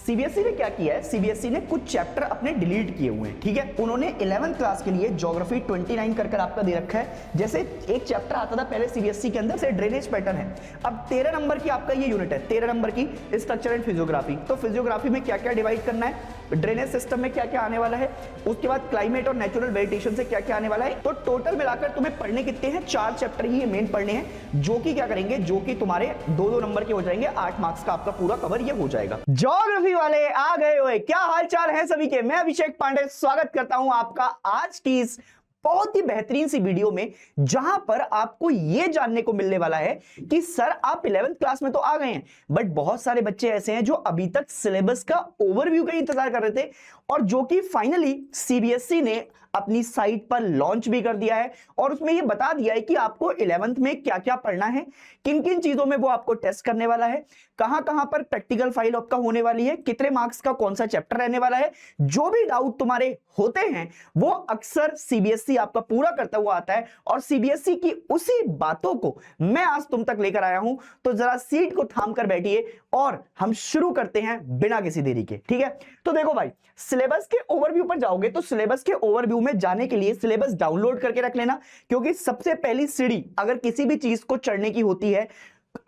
CBSE ने क्या किया है, सीबीएसई ने कुछ चैप्टर अपने डिलीट किए हुए हैं, ठीक है। उन्होंने 11th क्लास के लिए ज्योग्राफी 29 कर आपका दे रखा है। जैसे एक चैप्टर आता था पहले सीबीएसई के अंदर से ड्रेनेज पैटर्न है, अब 13 नंबर की आपका ये यूनिट है, 13 नंबर की स्ट्रक्चर एंड फिजियोग्राफी। तो फिजियोग्राफी में क्या क्या डिवाइड करना है, ड्रेनेज सिस्टम में क्या क्या आने वाला है, उसके बाद क्लाइमेट और नेचुरल वेजिटेशन से क्या क्या आने वाला है। तो टोटल मिलाकर तुम्हें पढ़ने कितने हैं, 4 चैप्टर ही मेन पढ़ने हैं, जो कि क्या करेंगे, जो कि तुम्हारे 2-2 नंबर के हो जाएंगे, 8 मार्क्स का आपका पूरा कवर ये हो जाएगा। ज्योग्राफी वाले आ गए हुए, क्या हाल चाल है सभी के। मैं अभिषेक पांडे स्वागत करता हूं आपका आज की इस बहुत ही बेहतरीन सी वीडियो में, जहां पर आपको यह जानने को मिलने वाला है कि सर आप 11th क्लास में तो आ गए हैं, बट बहुत सारे बच्चे ऐसे हैं जो अभी तक सिलेबस का ओवरव्यू का इंतजार कर रहे थे, और जो कि फाइनली सीबीएसई ने अपनी साइट पर लॉन्च भी कर दिया है और उसमें यह बता दिया है कि आपको 11th में क्या क्या पढ़ना है, किन किन चीजों में वो आपको टेस्ट करने वाला है, कहां कहां पर प्रैक्टिकल फाइल आपका होने वाली है, कितने मार्क्स का कौन सा चैप्टर रहने वाला है। जो भी डाउट तुम्हारे होते हैं वो अक्सर सीबीएसई आपका पूरा करता हुआ आता है, और सीबीएसई की उसी बातों को मैं आज तुम तक लेकर आया हूं। तो जरा सीट को थाम कर बैठिए और हम शुरू करते हैं बिना किसी देरी के, ठीक है। तो देखो भाई, सिलेबस के ओवरव्यू पर जाओगे तो सिलेबस के ओवरव्यू में जाने के लिए सिलेबस डाउनलोड करके रख लेना, क्योंकि सबसे पहली सीढ़ी अगर किसी भी चीज को चढ़ने की होती है,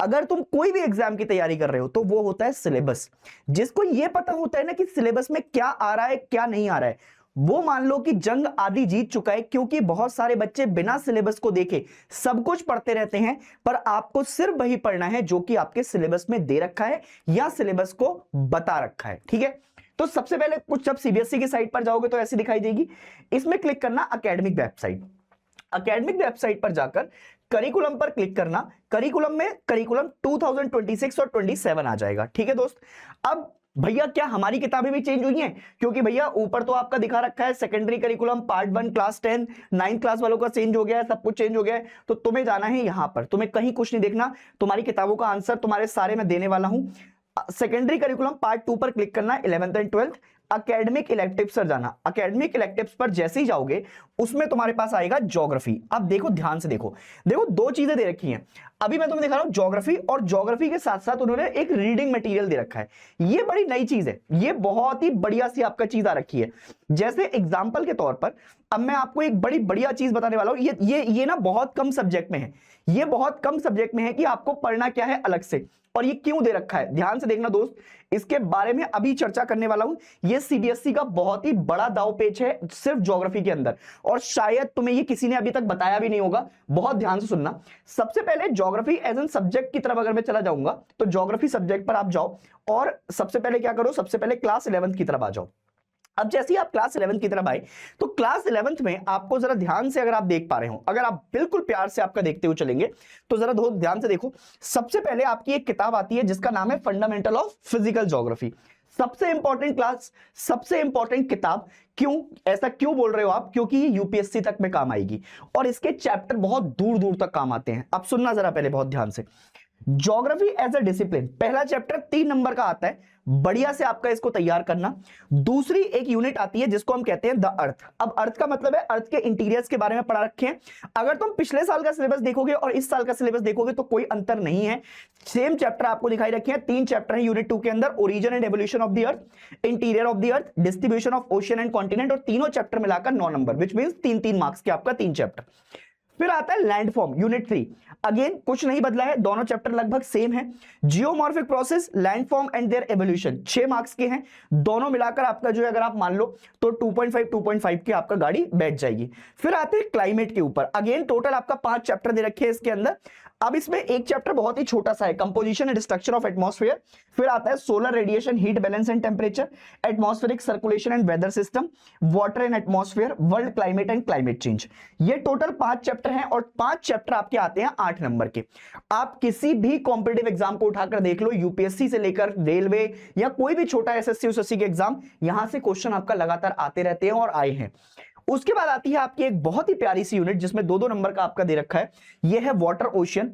अगर तुम कोई भी एग्जाम की तैयारी कर रहे हो, तो वो होता है सिलेबस। जिसको यह पता होता है ना कि सिलेबस में क्या आ रहा है क्या नहीं आ रहा है, वो मान लो कि जंग आदि जीत चुका है, क्योंकि बहुत सारे बच्चे बिना सिलेबस को देखे सब कुछ पढ़ते रहते हैं, पर आपको सिर्फ वही पढ़ना है जो कि आपके सिलेबस में दे रखा है या सिलेबस को बता रखा है, ठीक है। तो सबसे पहले कुछ, जब सीबीएसई की साइट पर जाओगे तो ऐसी दिखाई देगी, इसमें क्लिक करना एकेडमिक वेबसाइट। एकेडमिक वेबसाइट पर जाकर करिकुलम पर क्लिक करना, करिकुलम में करिकुलम 2026 और 27 आ जाएगा, ठीक है दोस्त। अब भैया क्या हमारी किताबें भी चेंज हुई हैं, क्योंकि भैया ऊपर तो आपका दिखा रखा है secondary curriculum part 1 class 10 9th class वालों का चेंज हो गया है, सब कुछ चेंज हो गया है। तो तुम्हें जाना है यहां पर, तुम्हें कहीं कुछ नहीं देखना, तुम्हारी किताबों का आंसर तुम्हारे सारे मैं देने वाला हूं। सेकेंडरी करिकुलम पार्ट 2 पर क्लिक करना, 11th and 12th। Academic electives पर जाना, एकेडमिक इलेक्टिव्स पर जैसे ही जाओगे उसमें तुम्हारे पास आएगा ज्योग्राफी। अब देखो ध्यान से देखो, देखो दो चीजें दे रखी हैं, अभी मैं तुम्हें दिखा रहा हूं ज्योग्राफी, और ज्योग्राफी के साथ साथ उन्होंने एक रीडिंग मटेरियल दे रखा है। ये बड़ी नई चीज है, ये बहुत ही बढ़िया सी आपका चीज आ रखी है। जैसे एग्जांपल के तौर पर अब मैं आपको एक बड़ी बढ़िया चीज बताने वाला हूं, ये ना बहुत कम सब्जेक्ट में है, ये बहुत कम सब्जेक्ट में है कि आपको पढ़ना क्या है अलग से, और ये क्यों दे रखा है ध्यान से देखना दोस्त, इसके बारे में अभी चर्चा करने वाला हूं। ये सीबीएसई का बहुत ही बड़ा दाव पेच है सिर्फ ज्योग्राफी के अंदर, और शायद तुम्हें ये किसी ने अभी तक बताया भी नहीं होगा, बहुत ध्यान से सुनना। सबसे पहले ज्योग्राफी एज एन सब्जेक्ट की तरफ अगर मैं चला जाऊंगा, तो ज्योग्राफी सब्जेक्ट पर आप जाओ और सबसे पहले क्या करो, सबसे पहले क्लास 11th की तरफ आ जाओ। अब जैसे ही आप क्लास 11th की तरफ आए, तो क्लास 11th में आपको जरा ध्यान से, अगर आप देख पा रहे हो, अगर आप बिल्कुल प्यार से आपका देखते हुए चलेंगे, तो जरा ध्यान से देखो। सबसे पहले आपकी एक किताब आती है जिसका नाम है फंडामेंटल ऑफ फिजिकल ज्योग्राफी। सबसे इंपॉर्टेंट क्लास, सबसे इंपॉर्टेंट किताब। क्यों ऐसा क्यों बोल रहे हो आप, क्योंकि ये यूपीएससी तक में काम आएगी, और इसके चैप्टर बहुत दूर दूर तक काम आते हैं। अब सुनना जरा पहले बहुत ध्यान से। ज्योग्राफी एज अ डिसिप्लिन, पहला चैप्टर 3 नंबर का आता है, बढ़िया से आपका इसको तैयार करना। दूसरी एक यूनिट आती है जिसको हम कहते हैं द अर्थ। अब अर्थ का मतलब है अर्थ के इंटीरियर्स के बारे में पढ़ा रखे हैं। अगर तुम पिछले साल का सिलेबस देखोगे और इस साल का सिलेबस देखोगे तो कोई अंतर नहीं है, सेम चैप्टर आपको दिखाई रखे हैं। 3 चैप्टर है यूनिट 2 के अंदर, origin and evolution of the earth, interior of the earth, distribution of ocean and continent, और तीनों चैप्टर मिलाकर 9 नंबर, विच मींस 3-3 मार्क्स के आपका 3 चैप्टर। फिर आता है लैंडफॉर्म यूनिट 3, अगेन कुछ नहीं बदला है, दोनों चैप्टर लगभग सेम है। Geomorphic process, landform and their evolution 6 marks के हैं, दोनों मिलाकर आपका जो है अगर आप मान लो तो 2.5 की आपका गाड़ी बैठ जाएगी। फिर आते हैं क्लाइमेट के ऊपर, अगेन टोटल आपका 5 चैप्टर दे रखे हैं इसके अंदर। अब इसमें एक चैप्टर बहुत ही छोटा सा है, composition and structure of atmosphere. फिर आता है solar radiation, heat balance and temperature, atmospheric circulation and weather system, water and atmosphere, world climate and climate change. ये टोटल 5 चैप्टर हैं, और 5 चैप्टर आपके आते हैं 8 नंबर के। आप किसी भी कॉम्पिटिटिव एग्जाम को उठाकर देख लो, यूपीएससी से लेकर रेलवे या कोई भी छोटा एसएससी यूएसएससी के एग्जाम, यहां से क्वेश्चन आपका लगातार आते रहते हैं और आए हैं। उसके बाद आती है आपकी एक बहुत ही प्यारी सी यूनिट जिसमें 2-2 नंबर का आपका दे रखा है, यह है water ocean.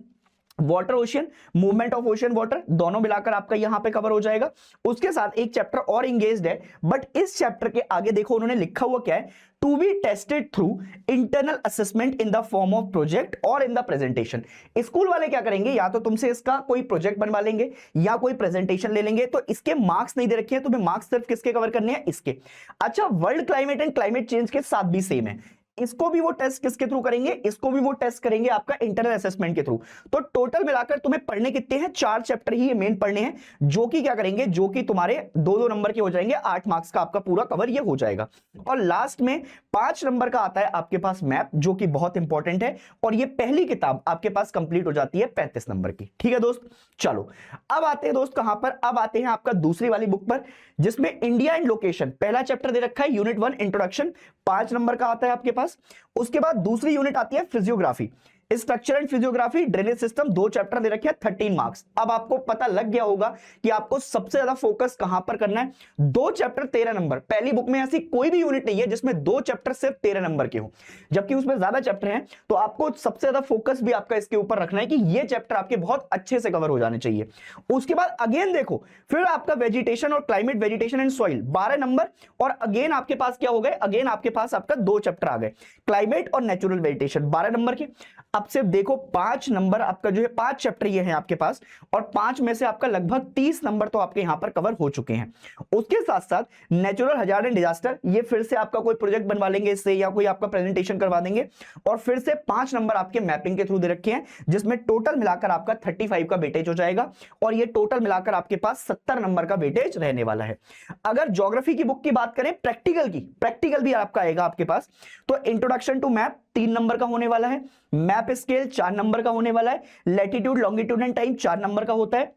Water ocean, movement of ocean water, दोनों मिलाकर आपका यहां पे कवर हो जाएगा। उसके साथ एक चैप्टर और इंगेज्ड है, बट इस चैप्टर के आगे देखो उन्होंने लिखा हुआ क्या है, to be tested through internal assessment in the form of project और इन द प्रेजेंटेशन। स्कूल वाले क्या करेंगे, या तो तुमसे इसका कोई प्रोजेक्ट बनवा लेंगे या कोई प्रेजेंटेशन ले लेंगे, तो इसके मार्क्स नहीं दे रखे हैं, तुम्हें मार्क्स सिर्फ किसके कवर करने हैं, इसके। अच्छा, world climate and climate change के साथ भी सेम है, इसको भी वो टेस्ट किसके थ्रू करेंगे, इसको भी वो टेस्ट करेंगे आपका इंटरनल असेसमेंट के थ्रू। तो टोटल मिलाकर तुम्हें पढ़ने कितने हैं, 4 चैप्टर ही ये मेन पढ़ने हैं, जो कि क्या करेंगे, जो कि तुम्हारे 2-2 नंबर के हो जाएंगे, 8 मार्क्स का आपका पूरा कवर ये हो जाएगा। और लास्ट में 5 नंबर का आता है आपके पास मैप, जो कि बहुत इंपॉर्टेंट है, और ये पहली किताब आपके पास कंप्लीट हो जाती है 35 नंबर की। ठीक है दोस्त, चलो अब आते हैं दोस्त कहां पर, अब आते हैं आपका दूसरी वाली बुक पर, जिसमें इंडिया एंड लोकेशन पहला चैप्टर दे रखा है, यूनिट 1 इंट्रोडक्शन, 5 नंबर का आता है आपके पास। उसके बाद दूसरी यूनिट आती है physiography, structure and physiography, drainage system, 2 chapter दे रखे हैं, 13 मार्क्स। अब आपको पता लग गया होगा कि आपको सबसे ज्यादा फोकस कहां पर करना है, 2 चैप्टर 13 नंबर। पहली बुक में ऐसी कोई भी यूनिट नहीं है जिसमें 2 चैप्टर सिर्फ 13 नंबर के हो, जबकि उसमें ज्यादा चैप्टर हैं, तो आपको सबसे ज्यादा फोकस भी आपका इसके ऊपर रखना है कि ये चैप्टर आपके बहुत अच्छे से कवर हो जाने चाहिए। उसके बाद अगेन देखो, फिर आपका वेजिटेशन और climate, vegetation and soil 12 number, और अगेन आपके पास क्या हो गए, अगेन आपके पास आपका 2 चैप्टर आ गए, क्लाइमेट और नेचुरल वेजिटेशन 12 नंबर के। अब सिर्फ देखो 5 नंबर आपका जो है, 5 चैप्टर ये हैं आपके पास, और 5 में से आपका लगभग 30 नंबर तो आपके यहां पर कवर हो चुके हैं। उसके साथ साथ नेचुरल हजार्ड एंड डिजास्टर, ये फिर से आपका कोई प्रोजेक्ट बनवा लेंगे इससे, या कोई आपका प्रेजेंटेशन करवा देंगे, और फिर से 5 नंबर आपके मैपिंग के थ्रू दे रखे हैं, जिसमें टोटल मिलाकर आपका 35 का वेटेज हो जाएगा, और ये टोटल मिलाकर आपके पास 70 नंबर का वेटेज रहने वाला है। अगर ज्योग्राफी की बुक की बात करें, प्रैक्टिकल भी आपका आएगा आपके पास, तो इंट्रोडक्शन टू मैप 3 नंबर का होने वाला है, मैप स्केल 4 नंबर का होने वाला है, latitude longitude and time 4 number का होता है,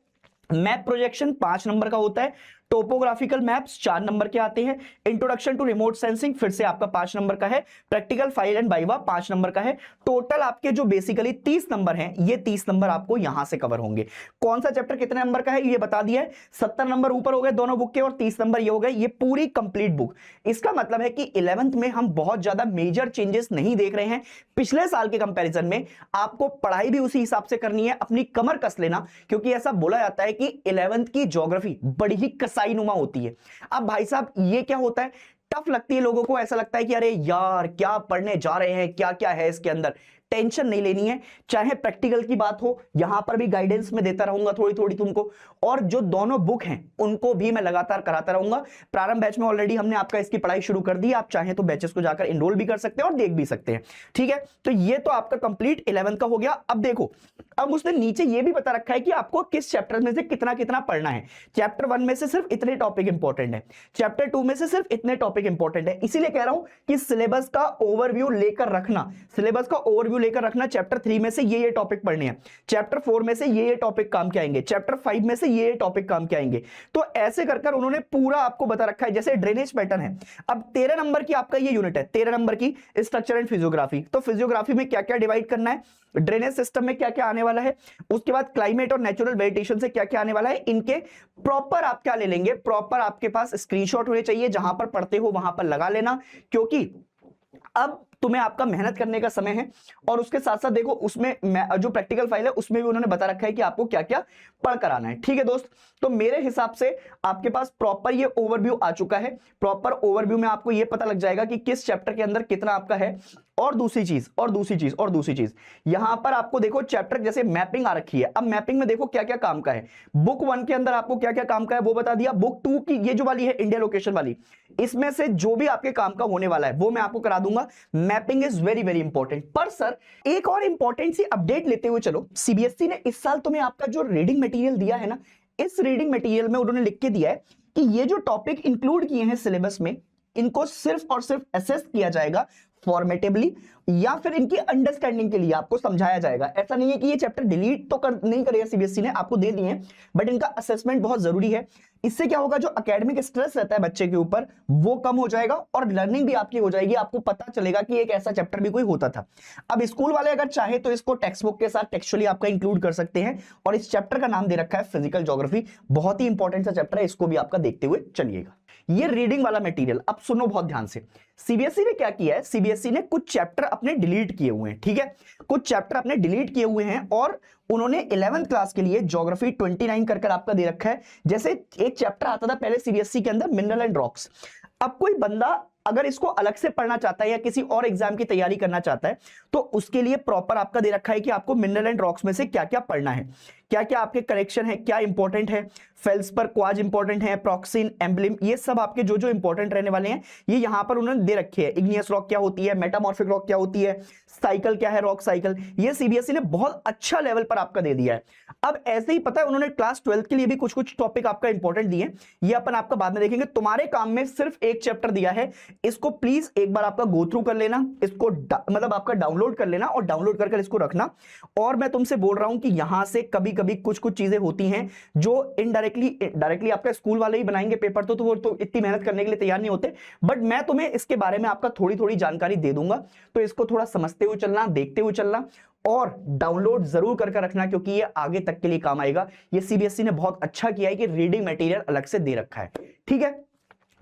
मैप प्रोजेक्शन 5 नंबर का होता है, टोपोग्राफिकल मैप्स 4 नंबर के आते हैं, इंट्रोडक्शन टू रिमोट सेंसिंग फिर से आपका 5 नंबर का है, practical file and viva 5 number का है। टोटल आपके जो बेसिकली 30 नंबर हैं, ये 30 नंबर आपको यहां से कवर होंगे। कौन सा चैप्टर कितने नंबर का है ये बता दिया है, 70 नंबर ऊपर हो गए दोनों बुक के, और 30 नंबर ये हो गए, ये पूरी कंप्लीट बुक। इसका मतलब है कि 11th में हम बहुत ज्यादा मेजर चेंजेस नहीं देख रहे हैं पिछले साल के कंपैरिजन में। आपको पढ़ाई भी उसी हिसाब से करनी है, अपनी कमर कस लेना, क्योंकि ऐसा बोला जाता है कि 11th की ज्योग्राफी बड़ी ही कसाईनुमा होती है। अब भाई साहब ये क्या होता है, टफ लगती है लोगों को, ऐसा लगता है कि अरे यार क्या पढ़ने जा रहे हैं, क्या क्या है इसके अंदर। टेंशन नहीं लेनी है, चाहे प्रैक्टिकल की बात हो, यहां पर भी गाइडेंस में देता रहूंगा थोड़ी थोड़ी तुमको, और जो दोनों बुक हैं उनको भी मैं लगातार कराता रहूंगा। प्रारंभ बैच में ऑलरेडी हमने आपका इसकी पढ़ाई शुरू कर दी, आप चाहें तो बैचेस को जाकर एनरोल भी कर सकते हैं और देख भी सकते हैं। ठीक है, तो ये तो आपका कंप्लीट 11th का हो गया। अब देखो, अब उसने नीचे ये भी बता रखा है कि आपको किस चैप्टर में से कितना कितना पढ़ना है। चैप्टर 1 में से सिर्फ इतने टॉपिक इंपॉर्टेंट है, चैप्टर 2 में से सिर्फ इतने टॉपिक इंपॉर्टेंट है। इसीलिए कह रहा हूं कि सिलेबस का ओवरव्यू लेकर रखना, सिलेबस का ओवरव्यू लेकर रखना। चैप्टर 3 में से ये टॉपिक पढ़ने हैं, चैप्टर 4 में से ये टॉपिक काम के आएंगे, चैप्टर 5 में से ये टॉपिक काम के आएंगे। तो ऐसे कर उन्होंने पूरा आपको बता रखा है। जैसे ड्रेनेज पैटर्न है, अब 13 नंबर की आपका ये यूनिट है, 13 नंबर की स्ट्रक्चर एंड फिजियोग्राफी। तो फिजियोग्राफी में क्या क्या डिवाइड करना है, ड्रेनेज सिस्टम में क्या क्या आने वाला है, उसके बाद क्लाइमेट और नेचुरल वेजिटेशन से क्या क्या आने वाला है, इनके प्रॉपर आप क्या ले लेंगे, प्रॉपर आपके पास स्क्रीनशॉट होने चाहिए, जहां पर पढ़ते हो वहां पर लगा लेना, क्योंकि अब तुम्हें आपका मेहनत करने का समय है। और उसके साथ साथ देखो उसमें जो प्रैक्टिकल फाइल है उसमें भी उन्होंने बता रखा है कि आपको क्या क्या पढ़ कर आना है। ठीक है दोस्त, तो मेरे हिसाब से आपके पास प्रॉपर ये ओवरव्यू आ चुका है। प्रॉपर ओवरव्यू में आपको ये पता लग जाएगा कि किस चैप्टर के अंदर कितना आपका है। और दूसरी चीज यहां पर आपको देखो चैप्टर जैसे मैपिंग आ रखी है। अब मैपिंग में देखो क्या क्या काम का है। बुक 1 के अंदर आपको क्या क्या काम का है वो बता दिया। बुक 2 की ये जो वाली है इंडिया लोकेशन वाली, इसमें से जो भी आपके काम का होने वाला है वो मैं आपको करा दूंगा। Mapping is very very important. पर सर एक और इंपॉर्टेंट सी अपडेट लेते हुए चलो, सीबीएसई ने इस साल तुम्हें आपका जो रीडिंग मटेरियल दिया है ना, इस रीडिंग मटेरियल में उन्होंने लिख के दिया है कि ये जो टॉपिक इंक्लूड किए हैं सिलेबस में, इनको सिर्फ और सिर्फ असेस किया जाएगा फॉर्मेटिवली, या फिर इनकी अंडरस्टैंडिंग के लिए आपको समझाया जाएगा। ऐसा नहीं है कि ये चैप्टर डिलीट तो नहीं करेगा सीबीएसई ने, आपको दे दिए हैं, बट इनका असेसमेंट बहुत जरूरी है। इससे क्या होगा, जो एकेडमिक स्ट्रेस रहता है बच्चे के ऊपर वो कम हो जाएगा और लर्निंग भी आपकी हो जाएगी। आपको पता चलेगा कि एक ऐसा चैप्टर भी कोई होता था। अब स्कूल वाले अगर चाहे तो इसको टेक्स्ट बुक के साथ टेक्सचुअली आपका इंक्लूड कर सकते हैं। और इस चैप्टर का नाम दे रखा है फिजिकल ज्योग्राफी, बहुत ही इंपॉर्टेंट सा चैप्टर है, इसको भी आपका देखते हुए चलिएगा। ये रीडिंग वाला मटेरियल। अब सुनो बहुत ध्यान से, सीबीएसई ने क्या किया है, सीबीएसई ने कुछ चैप्टर अपने डिलीट किए हुए हैं, ठीक है, कुछ चैप्टर अपने डिलीट किए हुए हैं और उन्होंने 11th क्लास के लिए ज्योग्राफी 29 कर आपका दे रखा है। जैसे एक चैप्टर आता था पहले सीबीएसई के अंदर, मिनरल एंड रॉक्स। अब कोई बंदा अगर इसको अलग से पढ़ना चाहता है या किसी और एग्जाम की तैयारी करना चाहता है तो उसके लिए प्रॉपर आपका दे रखा है कि आपको मिनरल एंड रॉक्स में से क्या क्या पढ़ना है, क्या क्या आपके करेक्शन है, क्या इंपॉर्टेंट है, फेल्सपर क्वाज इंपॉर्टेंट है, प्रॉक्सिन, एम्ब्लिम, ये सब आपके जो जो इंपॉर्टेंट रहने वाले हैं ये यहां पर उन्होंने दे रखे हैं। इग्नियस रॉक क्या होती है, मेटामॉर्फिक रॉक क्या होती है, साइकिल क्या है, रॉक साइकिल, ये सीबीएसई ने बहुत अच्छा लेवल पर आपका दे दिया है। अब ऐसे ही पता है उन्होंने क्लास 12 के लिए भी कुछ कुछ टॉपिक आपका इंपॉर्टेंट दिए, ये अपन आपका बाद में देखेंगे। तुम्हारे काम में सिर्फ एक चैप्टर दिया है, इसको प्लीज एक बार आपका गो थ्रू कर लेना, इसको मतलब आपका डाउनलोड कर लेना और डाउनलोड कर इसको रखना। और मैं तुमसे बोल रहा हूं कि यहां से कभी कभी कुछ कुछ चीजें होती हैं जो डायरेक्टली आपका स्कूल वाले ही बनाएंगे पेपर, तो वो तो इतनी मेहनत करने के लिए तैयार नहीं होते, बट मैं तुम्हें इसके बारे में आपका थोड़ी थोड़ी जानकारी दे दूंगा, तो इसको थोड़ा समझते हुए चलना, देखते हुए चलना और डाउनलोड जरूर करके रखना, क्योंकि ये आगे तक के लिए काम आएगा। ये सीबीएसई ने बहुत अच्छा किया है कि रीडिंग मटेरियल अलग से दे रखा है, ठीक है।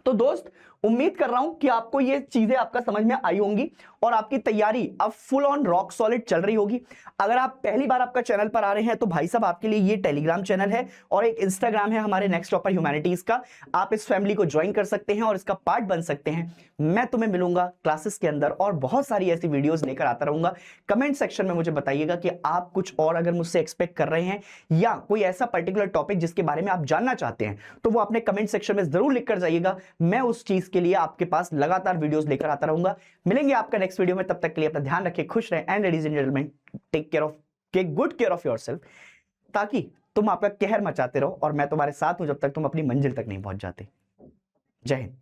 तो दोस्त उम्मीद कर रहा हूं कि आपको ये चीजें आपका समझ में आई होंगी और आपकी तैयारी अब फुल ऑन रॉक सॉलिड चल रही होगी। अगर आप पहली बार आपका चैनल पर आ रहे हैं तो भाई साहब आपके लिए ये टेलीग्राम चैनल है और एक इंस्टाग्राम है हमारे नेक्स्ट टॉपर ह्यूमैनिटीज का, आप इस फैमिली को ज्वाइन कर सकते हैं और इसका पार्ट बन सकते हैं। मैं तुम्हें मिलूंगा क्लासेस के अंदर और बहुत सारी ऐसी वीडियोस लेकर आता रहूंगा। कमेंट सेक्शन में मुझे बताइएगा कि आप कुछ और अगर मुझसे एक्सपेक्ट कर रहे हैं या कोई ऐसा पर्टिकुलर टॉपिक जिसके बारे में आप जानना चाहते हैं तो वो अपने कमेंट सेक्शन में जरूर लिख कर जाइएगा। मैं उस चीज के लिए आपके पास लगातार वीडियोस लेकर आता रहूंगा। मिलेंगे आपका नेक्स्ट वीडियो में, तब तक के लिए अपना ध्यान रखिए, खुश रहें and ladies and gentleman take good care of yourself, ताकि तुम आपका कहर मचाते रहो और मैं तुम्हारे साथ हूं जब तक तुम अपनी मंजिल तक नहीं पहुंच जाते। जय हिंद।